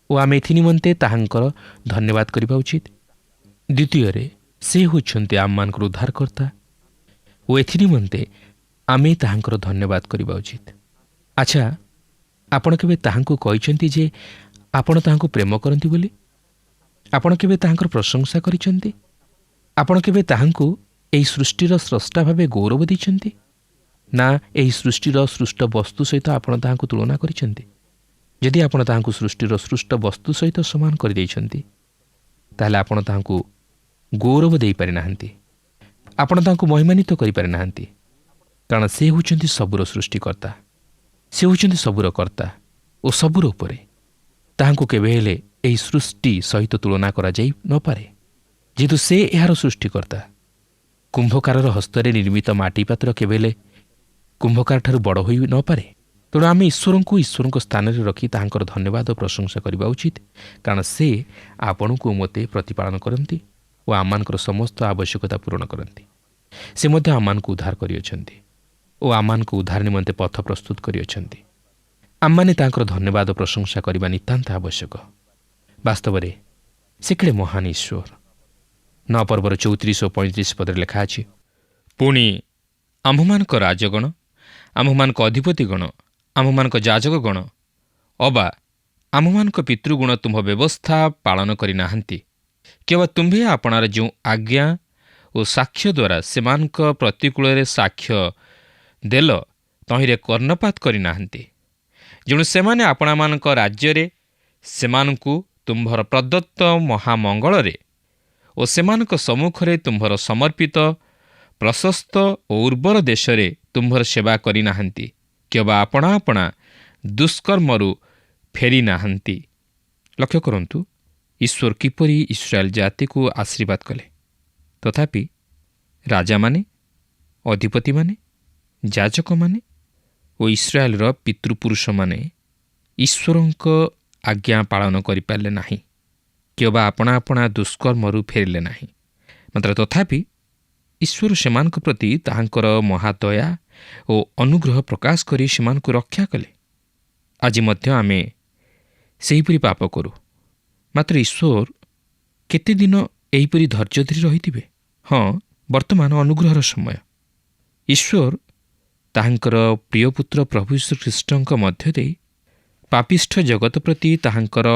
ଓ ଆମେ ଏଥି ନିମନ୍ତେ ତାହାଙ୍କର ଧନ୍ୟବାଦ କରିବା ଉଚିତ। ଦ୍ୱିତୀୟରେ ସେ ହେଉଛନ୍ତି ଆମମାନଙ୍କର ଉଦ୍ଧାରକର୍ତ୍ତା ଓ ଏଥି ନିମନ୍ତେ ଆମେ ତାହାଙ୍କର ଧନ୍ୟବାଦ କରିବା ଉଚିତ। ଆଚ୍ଛା, ଆପଣ କେବେ ତାହାଙ୍କୁ କହିଛନ୍ତି ଯେ ଆପଣ ତାହାଙ୍କୁ ପ୍ରେମ କରନ୍ତି ବୋଲି? ଆପଣ କେବେ ତାହାଙ୍କର ପ୍ରଶଂସା କରିଛନ୍ତି? ଆପଣ କେବେ ତାହାଙ୍କୁ ଏହି ସୃଷ୍ଟିର ସ୍ରଷ୍ଟା ଭାବେ ଗୌରବ ଦେଇଛନ୍ତି? ନା ଏହି ସୃଷ୍ଟିର ସୃଷ୍ଟ ବସ୍ତୁ ସହିତ ଆପଣ ତାହାଙ୍କୁ ତୁଳନା କରିଛନ୍ତି? ଯଦି ଆପଣ ତାହାଙ୍କୁ ସୃଷ୍ଟିର ସୃଷ୍ଟ ବସ୍ତୁ ସହିତ ସମାନ କରିଦେଇଛନ୍ତି, ତାହେଲେ ଆପଣ ତାହାଙ୍କୁ ଗୌରବ ଦେଇପାରିନାହାନ୍ତି, ଆପଣ ତାହାଙ୍କୁ ମହିମାନ୍ୱିତ କରିପାରିନାହାନ୍ତି, କାରଣ ସେ ହେଉଛନ୍ତି ସବୁର ସୃଷ୍ଟିକର୍ତ୍ତା, ସେ ହେଉଛନ୍ତି ସବୁର କର୍ତ୍ତା ଓ ସବୁର ଉପରେ। ତାହାଙ୍କୁ କେବେ ହେଲେ ଏହି ସୃଷ୍ଟି ସହିତ ତୁଳନା କରାଯାଇ ନପାରେ, ଯେହେତୁ ସେ ଏହାର ସୃଷ୍ଟିକର୍ତ୍ତା। କୁମ୍ଭକାରର ହସ୍ତରେ ନିର୍ମିତ ମାଟି ପାତ୍ର କେବେ ହେଲେ କୁମ୍ଭକାରଠାରୁ ବଡ଼ ହୋଇ ନପାରେ। ତେଣୁ ଆମେ ଈଶ୍ୱରଙ୍କ ସ୍ଥାନରେ ରଖି ତାହାଙ୍କର ଧନ୍ୟବାଦ ଓ ପ୍ରଶଂସା କରିବା ଉଚିତ, କାରଣ ସେ ଆପଣଙ୍କୁ ମୋତେ ପ୍ରତିପାଳନ କରନ୍ତି ଓ ଆମମାନଙ୍କର ସମସ୍ତ ଆବଶ୍ୟକତା ପୂରଣ କରନ୍ତି। ସେ ମଧ୍ୟ ଆମମାନଙ୍କୁ ଉଦ୍ଧାର କରିଅଛନ୍ତି ଓ ଆମମାନଙ୍କୁ ଉଦ୍ଧାର ନିମନ୍ତେ ପଥ ପ୍ରସ୍ତୁତ କରିଅଛନ୍ତି। ଆମମାନେ ତାଙ୍କର ଧନ୍ୟବାଦ ଓ ପ୍ରଶଂସା କରିବା ନିତାନ୍ତ ଆବଶ୍ୟକ। ବାସ୍ତବରେ ସେ କେଡ଼େ ମହାନ ଈଶ୍ୱର। 9 ପର୍ବର 34 ଓ 35 ପଦରେ ଲେଖା ଅଛି, ପୁଣି ଆମ୍ଭମାନଙ୍କ ରାଜଗଣ, ଆମ୍ଭମାନଙ୍କ ଅଧିପତିଗଣ, ଆମମାନଙ୍କ ଯାଜକଗଣ ଅବା ଆମମାନଙ୍କ ପିତୃଗୁଣ ତୁମ୍ଭ ବ୍ୟବସ୍ଥା ପାଳନ କରିନାହାନ୍ତି। କେବଳ ତୁମ୍ଭେ ଆପଣାର ଯେଉଁ ଆଜ୍ଞା ଓ ସାକ୍ଷ୍ୟ ଦ୍ୱାରା ସେମାନଙ୍କ ପ୍ରତିକୂଳରେ ସାକ୍ଷ୍ୟ ଦେଲ, ତହିଁରେ କର୍ଣ୍ଣପାତ କରିନାହାନ୍ତି। ଯେଣୁ ସେମାନେ ଆପଣମାନଙ୍କ ରାଜ୍ୟରେ ସେମାନଙ୍କୁ ତୁମ୍ଭର ପ୍ରଦତ୍ତ ମହାମଙ୍ଗଳରେ ଓ ସେମାନଙ୍କ ସମ୍ମୁଖରେ ତୁମ୍ଭର ସମର୍ପିତ ପ୍ରଶସ୍ତ ଓ ଉର୍ବର ଦେଶରେ ତୁମ୍ଭର ସେବା କରିନାହାନ୍ତି। କେବଳ ଆପଣା ଆପଣା ଦୁଷ୍କର୍ମରୁ ଫେରି ନାହାନ୍ତି। ଲକ୍ଷ୍ୟ କରନ୍ତୁ, ଈଶ୍ୱର କିପରି ଇସ୍ରାଏଲ ଜାତିକୁ ଆଶୀର୍ବାଦ କଲେ। ତଥାପି ରାଜାମାନେ, ଅଧିପତିମାନେ, ଯାଜକମାନେ ଓ ଇସ୍ରାଏଲର ପିତୃପୁରୁଷମାନେ ଈଶ୍ୱରଙ୍କ ଆଜ୍ଞା ପାଳନ କରିପାରିଲେ ନାହିଁ। କେବଳ ଆପଣା ଆପଣା ଦୁଷ୍କର୍ମରୁ ଫେରିଲେ ନାହିଁ। ମାତ୍ର ତଥାପି ଈଶ୍ୱର ସେମାନଙ୍କ ପ୍ରତି ତାହାଙ୍କର ମହାଦୟା ଓ ଅନୁଗ୍ରହ ପ୍ରକାଶ କରି ସେମାନଙ୍କୁ ରକ୍ଷା କଲେ। ଆଜି ମଧ୍ୟ ଆମେ ସେହିପରି ପାପ କରୁ। ମାତ୍ର ଈଶ୍ୱର କେତେଦିନ ଏହିପରି ଧୈର୍ଯ୍ୟ ଧରି ରହିଥିବେ? ହଁ, ବର୍ତ୍ତମାନ ଅନୁଗ୍ରହର ସମୟ। ଈଶ୍ୱର ତାହାଙ୍କର ପ୍ରିୟପୁତ୍ର ପ୍ରଭୁ ଯୀଶୁଖ୍ରୀଷ୍ଟଙ୍କ ମଧ୍ୟ ଦେଇ ପାପିଷ୍ଠ ଜଗତ ପ୍ରତି ତାହାଙ୍କର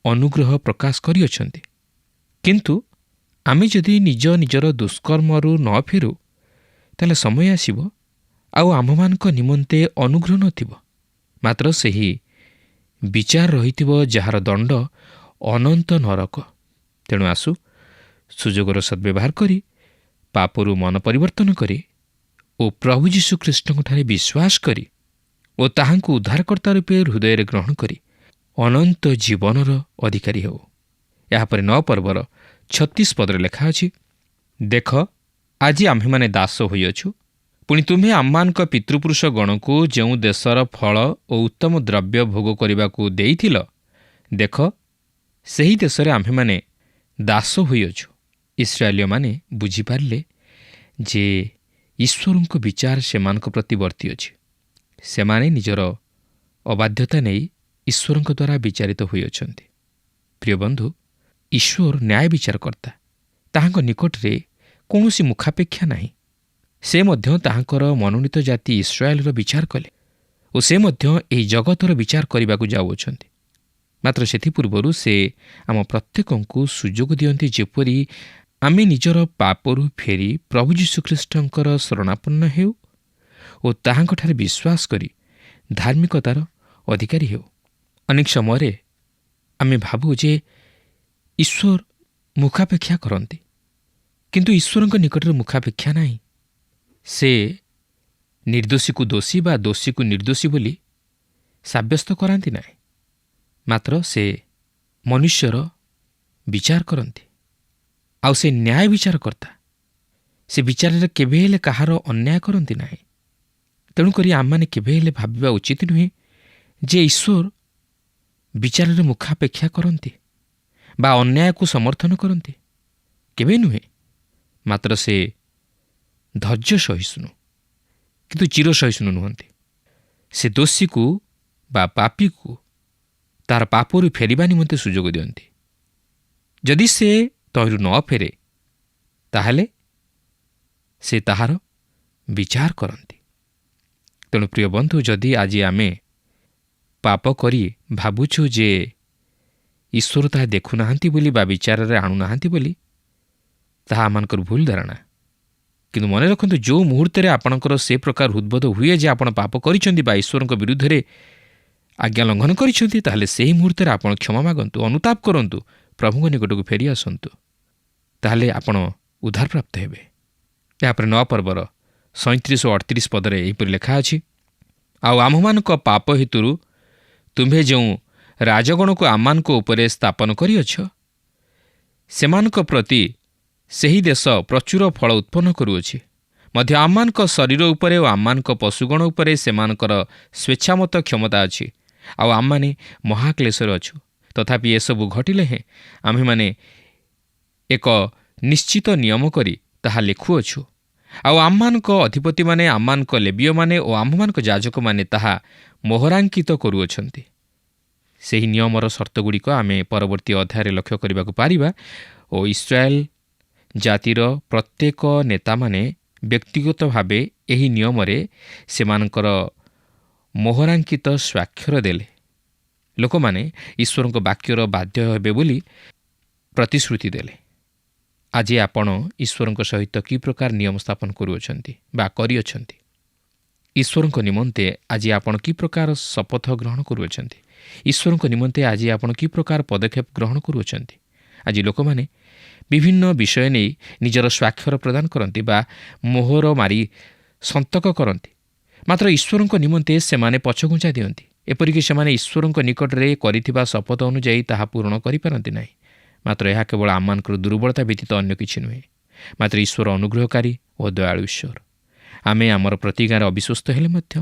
ଅନୁଗ୍ରହ ପ୍ରକାଶ କରିଅଛନ୍ତି। କିନ୍ତୁ ଆମେ ଯଦି ନିଜ ନିଜର ଦୁଷ୍କର୍ମରୁ ନ ଫେରୁ, ତାହେଲେ ସମୟ ଆସିବ ଆଉ ଆମ୍ଭମାନଙ୍କ ନିମନ୍ତେ ଅନୁଗ୍ରହ ନଥିବ। ମାତ୍ର ସେହି ବିଚାର ରହିଥିବ ଯାହାର ଦଣ୍ଡ ଅନନ୍ତ ନରକ। ତେଣୁ ଆସୁ ସୁଯୋଗର ସଦ୍ବ୍ୟବହାର କରି ପାପରୁ ମନ ପରିବର୍ତ୍ତନ କରି ଓ ପ୍ରଭୁ ଯୀଶୁଖ୍ରୀଷ୍ଟଙ୍କଠାରେ ବିଶ୍ୱାସ କରି ଓ ତାହାଙ୍କୁ ଉଦ୍ଧାରକର୍ତ୍ତା ରୂପେ ହୃଦୟରେ ଗ୍ରହଣ କରି ଅନନ୍ତ ଜୀବନର ଅଧିକାରୀ ହେଉ। ଏହାପରେ 9 ପର୍ବର 36 ପଦରେ ଲେଖା ଅଛି, ଦେଖ, ଆଜି ଆମ୍ଭେମାନେ ଦାସ ହୋଇଅଛୁ। ପୁଣି ତୁମ୍ଭେ ଆମମାନଙ୍କ ପିତୃପୁରୁଷ ଗଣକୁ ଯେଉଁ ଦେଶର ଫଳ ଓ ଉତ୍ତମ ଦ୍ରବ୍ୟ ଭୋଗ କରିବାକୁ ଦେଇଥିଲ, ଦେଖ, ସେହି ଦେଶରେ ଆମ୍ଭେମାନେ ଦାସ ହୋଇଅଛୁ। ଇସ୍ରାଏଲୀୟମାନେ ବୁଝିପାରିଲେ ଯେ ଈଶ୍ୱରଙ୍କ ବିଚାର ସେମାନଙ୍କ ପ୍ରତି ବର୍ତ୍ତିଅଛି। ସେମାନେ ନିଜର ଅବାଧ୍ୟତା ନେଇ ଈଶ୍ୱରଙ୍କ ଦ୍ୱାରା ବିଚାରିତ ହୋଇଅଛନ୍ତି। ପ୍ରିୟ ବନ୍ଧୁ, ଈଶ୍ୱର ନ୍ୟାୟ ବିଚାରକର୍ତ୍ତା। ତାହାଙ୍କ ନିକଟରେ କୌଣସି ମୁଖାପେକ୍ଷା ନାହିଁ। ସେ ମଧ୍ୟ ତାହାଙ୍କର ମନୋନୀତ ଜାତି ଇସ୍ରାଏଲର ବିଚାର କଲେ ଓ ସେ ମଧ୍ୟ ଏହି ଜଗତର ବିଚାର କରିବାକୁ ଯାଉଅଛନ୍ତି। ମାତ୍ର ସେଥିପୂର୍ବରୁ ସେ ଆମ ପ୍ରତ୍ୟେକଙ୍କୁ ସୁଯୋଗ ଦିଅନ୍ତି, ଯେପରି ଆମେ ନିଜର ପାପରୁ ଫେରି ପ୍ରଭୁ ଯୀଶୁଖ୍ରୀଷ୍ଟଙ୍କର ଶରଣାପନ୍ନ ହେଉ ଓ ତାହାଙ୍କଠାରେ ବିଶ୍ୱାସ କରି ଧାର୍ମିକତାର ଅଧିକାରୀ ହେଉ। ଅନେକ ସମୟରେ ଆମେ ଭାବୁ ଯେ ଈଶ୍ୱର ମୁଖାପେକ୍ଷା କରନ୍ତି, କିନ୍ତୁ ଈଶ୍ୱରଙ୍କ ନିକଟରେ ମୁଖାପେକ୍ଷା ନାହିଁ। ସେ ନିର୍ଦ୍ଦୋଷୀକୁ ଦୋଷୀ ବା ଦୋଷୀକୁ ନିର୍ଦ୍ଦୋଷୀ ବୋଲି ସାବ୍ୟସ୍ତ କରାନ୍ତି ନାହିଁ। ମାତ୍ର ସେ ମନୁଷ୍ୟର ବିଚାର କରନ୍ତି ଆଉ ସେ ନ୍ୟାୟ ବିଚାରକର୍ତ୍ତା। ସେ ବିଚାରରେ କେବେ ହେଲେ କାହାର ଅନ୍ୟାୟ କରନ୍ତି ନାହିଁ। ତେଣୁକରି ଆମମାନେ କେବେ ହେଲେ ଭାବିବା ଉଚିତ ନୁହେଁ ଯେ ଈଶ୍ୱର ବିଚାରରେ ମୁଖାପେକ୍ଷା କରନ୍ତି ବା ଅନ୍ୟାୟକୁ ସମର୍ଥନ କରନ୍ତି। କେବେ ନୁହେଁ। ମାତ୍ର ସେ ଧୈର୍ଯ୍ୟ ସହିଷ୍ଣୁ, କିନ୍ତୁ ଚିର ସହିଷ୍ଣୁ ନୁହନ୍ତି। ସେ ଦୋଷୀକୁ ବା ପାପୀକୁ ତାହାର ପାପରୁ ଫେରିବା ନିମନ୍ତେ ସୁଯୋଗ ଦିଅନ୍ତି। ଯଦି ସେ ତହିଁରୁ ନ ଫେରେ, ତାହେଲେ ସେ ତାହାର ବିଚାର କରନ୍ତି। ତେଣୁ ପ୍ରିୟ ବନ୍ଧୁ, ଯଦି ଆଜି ଆମେ ପାପ କରି ଭାବୁଛୁ ଯେ ଈଶ୍ୱର ତାହା ଦେଖୁନାହାନ୍ତି ବୋଲି ବା ବିଚାରରେ ଆଣୁନାହାନ୍ତି ବୋଲି, ତାହା ଆମମାନଙ୍କର ଭୁଲ ଧାରଣା। କିନ୍ତୁ ମନେ ରଖନ୍ତୁ, ଯେଉଁ ମୁହୂର୍ତ୍ତରେ ଆପଣଙ୍କର ସେ ପ୍ରକାର ହୃଦ୍ବୋଧ ହୁଏ ଯେ ଆପଣ ପାପ କରିଛନ୍ତି ବା ଈଶ୍ୱରଙ୍କ ବିରୁଦ୍ଧରେ ଆଜ୍ଞା ଲଙ୍ଘନ କରିଛନ୍ତି, ତାହେଲେ ସେହି ମୁହୂର୍ତ୍ତରେ ଆପଣ କ୍ଷମା ମାଗନ୍ତୁ, ଅନୁତାପ କରନ୍ତୁ, ପ୍ରଭୁଙ୍କ ନିକଟକୁ ଫେରି ଆସନ୍ତୁ। ତାହେଲେ ଆପଣ ଉଦ୍ଧାରପ୍ରାପ୍ତ ହେବେ। ଏହାପରେ 9 ପର୍ବର 37 ଓ 38 ପଦରେ ଏହିପରି ଲେଖା ଅଛି, ଆଉ ଆମ୍ଭମାନଙ୍କ ପାପ ହେତୁରୁ ତୁମ୍ଭେ ଯେଉଁ ରାଜଗଣକୁ ଆମମାନଙ୍କ ଉପରେ ସ୍ଥାପନ କରିଅଛ, ସେମାନଙ୍କ ପ୍ରତି ସେହି ଦେଶ ପ୍ରଚୁର ଫଳ ଉତ୍ପନ୍ନ କରୁଅଛି। ମଧ୍ୟ ଆମମାନଙ୍କ ଶରୀର ଉପରେ ଓ ଆମମାନଙ୍କ ପଶୁଗଣ ଉପରେ ସେମାନଙ୍କର ସ୍ୱେଚ୍ଛାମତ କ୍ଷମତା ଅଛି। ଆଉ ଆମମାନେ ମହାକ୍ଲେଶରେ ଅଛୁ। ତଥାପି ଏସବୁ ଘଟିଲେ ହେଁ ଆମ୍ଭେମାନେ ଏକ ନିଶ୍ଚିତ ନିୟମ କରି ତାହା ଲେଖୁଅଛୁ। ଆଉ ଆମମାନଙ୍କ ଅଧିପତିମାନେ, ଆମମାନଙ୍କ ଲେବୀୟମାନେ ଓ ଆମ୍ଭମାନଙ୍କ ଯାଜକମାନେ ତାହା ମୋହରାଙ୍କିତ କରୁଅଛନ୍ତି। ସେହି ନିୟମର ସର୍ତ୍ତଗୁଡ଼ିକ ଆମେ ପରବର୍ତ୍ତୀ ଅଧ୍ୟାୟରେ ଲକ୍ଷ୍ୟ କରିବାକୁ ପାରିବା ଓ ଇସ୍ରାଏଲ ଜାତିର ପ୍ରତ୍ୟେକ ନେତାମାନେ ବ୍ୟକ୍ତିଗତ ଭାବେ ଏହି ନିୟମରେ ସେମାନଙ୍କର ମୋହରାଙ୍କିତ ସ୍ୱାକ୍ଷର ଦେଲେ ଲୋକମାନେ ଈଶ୍ୱରଙ୍କ ବାକ୍ୟର ବାଧ୍ୟ ହେବେ ବୋଲି ପ୍ରତିଶ୍ରୁତି ଦେଲେ। ଆଜି ଆପଣ ଈଶ୍ୱରଙ୍କ ସହିତ କି ପ୍ରକାର ନିୟମ ସ୍ଥାପନ କରୁଅଛନ୍ତି ବା କରିଅଛନ୍ତି? ଈଶ୍ୱରଙ୍କ ନିମନ୍ତେ ଆଜି ଆପଣ କି ପ୍ରକାର ଶପଥ ଗ୍ରହଣ କରୁଅଛନ୍ତି? ଈଶ୍ୱରଙ୍କ ନିମନ୍ତେ ଆଜି ଆପଣ କି ପ୍ରକାର ପଦକ୍ଷେପ ଗ୍ରହଣ କରୁଅଛନ୍ତି? ଆଜି ଲୋକମାନେ ବିଭିନ୍ନ ବିଷୟ ନେଇ ନିଜର ସ୍ୱାକ୍ଷର ପ୍ରଦାନ କରନ୍ତି ବା ମୋହର ମାରି ସନ୍ତକ କରନ୍ତି, ମାତ୍ର ଈଶ୍ୱରଙ୍କ ନିମନ୍ତେ ସେମାନେ ପଛଘୁଞ୍ଚା ଦିଅନ୍ତି। ଏପରିକି ସେମାନେ ଈଶ୍ୱରଙ୍କ ନିକଟରେ କରିଥିବା ଶପଥ ଅନୁଯାୟୀ ତାହା ପୂରଣ କରିପାରନ୍ତି ନାହିଁ। ମାତ୍ର ଏହା କେବଳ ଆମମାନଙ୍କର ଦୁର୍ବଳତା ବ୍ୟତୀତ ଅନ୍ୟ କିଛି ନୁହେଁ। ମାତ୍ର ଈଶ୍ୱର ଅନୁଗ୍ରହକାରୀ ଓ ଦୟାଳୁ ଈଶ୍ୱର। ଆମେ ଆମର ପ୍ରତିଜ୍ଞାରେ ଅବିଶ୍ୱସ୍ତ ହେଲେ ମଧ୍ୟ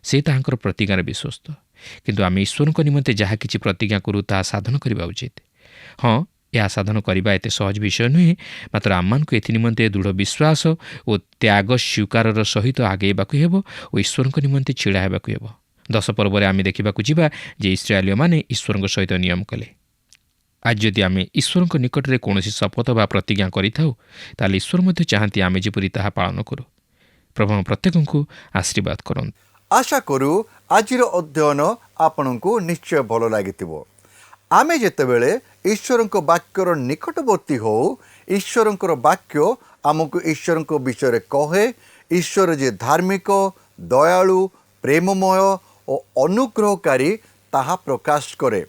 ସେ ତାହାଙ୍କର ପ୍ରତିଜ୍ଞାରେ ବିଶ୍ୱସ୍ତ। କିନ୍ତୁ ଆମେ ଈଶ୍ୱରଙ୍କ ନିମନ୍ତେ ଯାହା କିଛି ପ୍ରତିଜ୍ଞା କରୁ ତାହା ସାଧନ କରିବା ଉଚିତ। ହଁ, ଏହା ସାଧନ କରିବା ଏତେ ସହଜ ବିଷୟ ନୁହେଁ, ମାତ୍ର ଆମମାନଙ୍କୁ ଏଥି ନିମନ୍ତେ ଦୃଢ଼ ବିଶ୍ୱାସ ଓ ତ୍ୟାଗ ସ୍ୱୀକାରର ସହିତ ଆଗେଇବାକୁ ହେବ ଓ ଈଶ୍ୱରଙ୍କ ନିମନ୍ତେ ଛିଡ଼ା ହେବାକୁ ହେବ। 10 ପର୍ବରେ ଆମେ ଦେଖିବାକୁ ଯିବା ଯେ ଇସ୍ରାଏଲୀୟମାନେ ଈଶ୍ୱରଙ୍କ ସହିତ ନିୟମ କଲେ। ଆଜି ଯଦି ଆମେ ଈଶ୍ୱରଙ୍କ ନିକଟରେ କୌଣସି ଶପଥ ବା ପ୍ରତିଜ୍ଞା କରିଥାଉ, ତାହେଲେ ଈଶ୍ୱର ମଧ୍ୟ ଚାହାନ୍ତି ଆମେ ଯେପରି ତାହା ପାଳନ କରୁ। ପ୍ରଭୁ ପ୍ରତ୍ୟେକଙ୍କୁ ଆଶୀର୍ବାଦ କରନ୍ତୁ। ଆଶା କରୁ ଆଜିର ଅଧ୍ୟୟନ ଆପଣଙ୍କୁ ନିଶ୍ଚୟ ଭଲ ଲାଗିଥିବ। ଆମେ ଯେତେବେଳେ ଈଶ୍ୱରଙ୍କ ବାକ୍ୟର ନିକଟବର୍ତ୍ତୀ ହଉ, ଈଶ୍ୱରଙ୍କର ବାକ୍ୟ ଆମକୁ ଈଶ୍ୱରଙ୍କ ବିଷୟରେ କହେ। ଈଶ୍ୱର ଯେ ଧାର୍ମିକ, ଦୟାଳୁ, ପ୍ରେମମୟ ଓ ଅନୁଗ୍ରହକାରୀ ତାହା ପ୍ରକାଶ କରେ।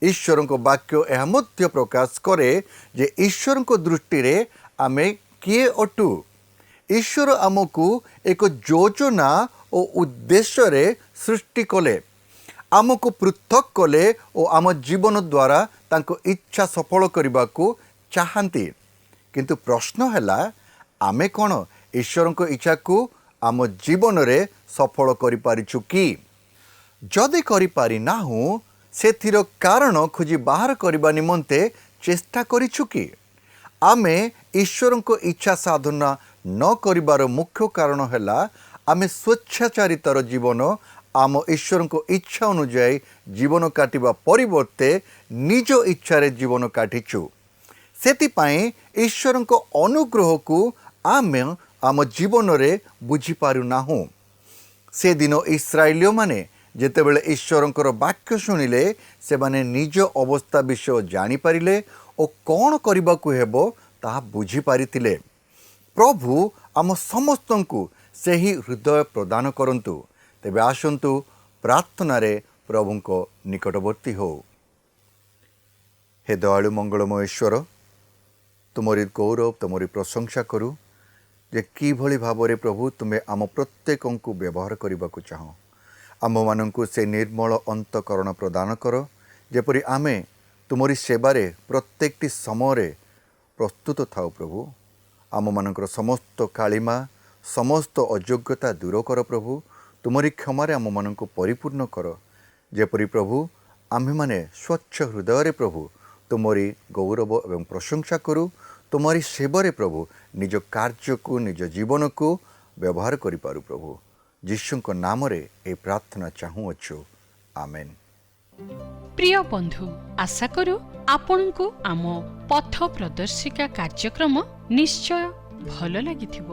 ଈଶ୍ୱରଙ୍କ ବାକ୍ୟ ଏହା ମଧ୍ୟ ପ୍ରକାଶ କରେ ଯେ ଈଶ୍ୱରଙ୍କ ଦୃଷ୍ଟିରେ ଆମେ କିଏ ଅଟୁ। ଈଶ୍ୱର ଆମକୁ ଏକ ଯୋଜନା ଓ ଉଦ୍ଦେଶ୍ୟରେ ସୃଷ୍ଟି କଲେ, ଆମକୁ ପୃଥକ କଲେ ଓ ଆମ ଜୀବନ ଦ୍ୱାରା ତାଙ୍କ ଇଚ୍ଛା ସଫଳ କରିବାକୁ ଚାହାନ୍ତି। କିନ୍ତୁ ପ୍ରଶ୍ନ ହେଲା, ଆମେ କ'ଣ ଈଶ୍ୱରଙ୍କ ଇଚ୍ଛାକୁ ଆମ ଜୀବନରେ ସଫଳ କରିପାରିଛୁ କି? ଯଦି କରିପାରିନାହୁଁ, ସେଥିର କାରଣ ଖୋଜି ବାହାର କରିବା ନିମନ୍ତେ ଚେଷ୍ଟା କରିଛୁ କି? ଆମେ ଈଶ୍ୱରଙ୍କ ଇଚ୍ଛା ସାଧନା ନ କରିବାର ମୁଖ୍ୟ କାରଣ ହେଲା ଆମେ ସ୍ୱେଚ୍ଛାଚାରିତାର ଜୀବନ, ଆମ ଈଶ୍ୱରଙ୍କ ଇଚ୍ଛା ଅନୁଯାୟୀ ଜୀବନ କାଟିବା ପରିବର୍ତ୍ତେ ନିଜ ଇଚ୍ଛାରେ ଜୀବନ କାଟିଛୁ। ସେଥିପାଇଁ ଈଶ୍ୱରଙ୍କ ଅନୁଗ୍ରହକୁ ଆମେ ଆମ ଜୀବନରେ ବୁଝିପାରୁନାହୁଁ। ସେଦିନ ଇସ୍ରାଏଲୀୟମାନେ ଯେତେବେଳେ ଈଶ୍ୱରଙ୍କର ବାକ୍ୟ ଶୁଣିଲେ, ସେମାନେ ନିଜ ଅବସ୍ଥା ବିଷୟ ଜାଣିପାରିଲେ ଓ କ'ଣ କରିବାକୁ ହେବ ତାହା ବୁଝିପାରିଥିଲେ। ପ୍ରଭୁ ଆମ ସମସ୍ତଙ୍କୁ ସେହି ହୃଦୟ ପ୍ରଦାନ କରନ୍ତୁ। ତେବେ ଆସନ୍ତୁ ପ୍ରାର୍ଥନାରେ ପ୍ରଭୁଙ୍କ ନିକଟବର୍ତ୍ତୀ ହଉ। ହେ ଦୟାଳୁ ମଙ୍ଗଳମୟ ଈଶ୍ୱର, ତୁମରି ଗୌରବ, ତୁମରି ପ୍ରଶଂସା କରୁ ଯେ କିଭଳି ଭାବରେ ପ୍ରଭୁ ତୁମେ ଆମ ପ୍ରତ୍ୟେକଙ୍କୁ ବ୍ୟବହାର କରିବାକୁ ଚାହଁ। ଆମମାନଙ୍କୁ ସେ ନିର୍ମଳ ଅନ୍ତଃକରଣ ପ୍ରଦାନ କର, ଯେପରି ଆମେ ତୁମରି ସେବାରେ ପ୍ରତ୍ୟେକଟି ସମୟରେ ପ୍ରସ୍ତୁତ ଥାଉ। ପ୍ରଭୁ, ଆମମାନଙ୍କର ସମସ୍ତ କାଳିମା, ସମସ୍ତ ଅଯୋଗ୍ୟତା ଦୂର କର। ପ୍ରଭୁ, ତୁମରି କ୍ଷମାରେ ଆମମାନଙ୍କୁ ପରିପୂର୍ଣ୍ଣ କର, ଯେପରି ପ୍ରଭୁ ଆମ୍ଭେମାନେ ସ୍ୱଚ୍ଛ ହୃଦୟରେ ପ୍ରଭୁ ତୁମରି ଗୌରବ ଏବଂ ପ୍ରଶଂସା କରୁ। ତୁମରି ସେବାରେ ପ୍ରଭୁ ନିଜ କାର୍ଯ୍ୟକୁ, ନିଜ ଜୀବନକୁ ବ୍ୟବହାର କରିପାରୁ। ପ୍ରଭୁ ଯୀଶୁଙ୍କ ନାମରେ ଏ ପ୍ରାର୍ଥନା ଚାହୁଁଅଛୁ, ଆମେନ୍। প্রিয় বন্ধু, আশা করু আপনার আম পথ প্রদর্শিকা কার্যক্রম নিশ্চয় ভাল লাগিথিব।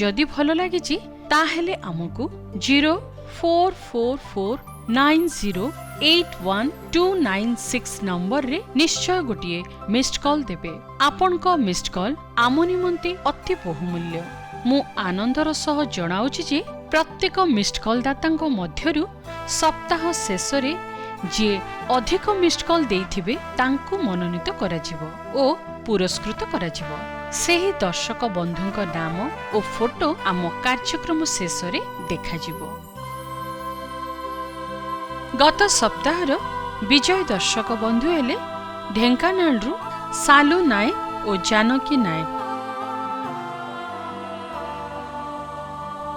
যদি ভাল লাগিছি তাহলে আমকু 044490812996 নম্বরে নিশ্চয় গোটিয়ে মিসড কল দেবে। আপনক মিসড কল আম নিমন্তে অতি বহুমূল্য। মু আনন্দর সহ জনাউছি যে প্রত্যেক মিসড কল দাতাঙ্ক মধ্যরু সপ্তাহ শেষরে যে অধিক মিসড কল দেইথিবে তাঙ্কু মনোনীত কৰাଯିব ও পুরস্কৃত କରାଯିব। ସେହି ଦର୍ଶକ ବନ୍ଧୁଙ୍କ ନାମ ଓ ଫଟୋ ଆମ କାର୍ଯ୍ୟକ୍ରମ ଶେଷରେ ଦେଖାଯିବ। ଗତ ସପ୍ତାହର ବିଜୟ ଦର୍ଶକ ବନ୍ଧୁ ହେଲେ ଢେଙ୍କାନାଳରୁ ସାଲୁ ନାୟକ ଓ ଜାନକୀ ନାୟକ।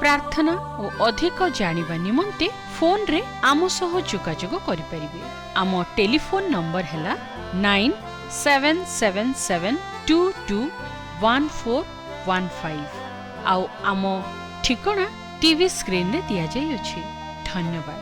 ପ୍ରାର୍ଥନା ଓ ଅଧିକ ଜାଣିବା ନିମନ୍ତେ ଫୋନରେ ଆମ ସହ ଯୋଗାଯୋଗ କରିପାରିବେ। ଆମ ଟେଲିଫୋନ ନମ୍ବର ହେଲା 9777221415 ଆଉ ଆମ ଠିକଣା ଟିଭି ସ୍କ୍ରିନରେ ଦିଆଯାଇଅଛି। ଧନ୍ୟବାଦ।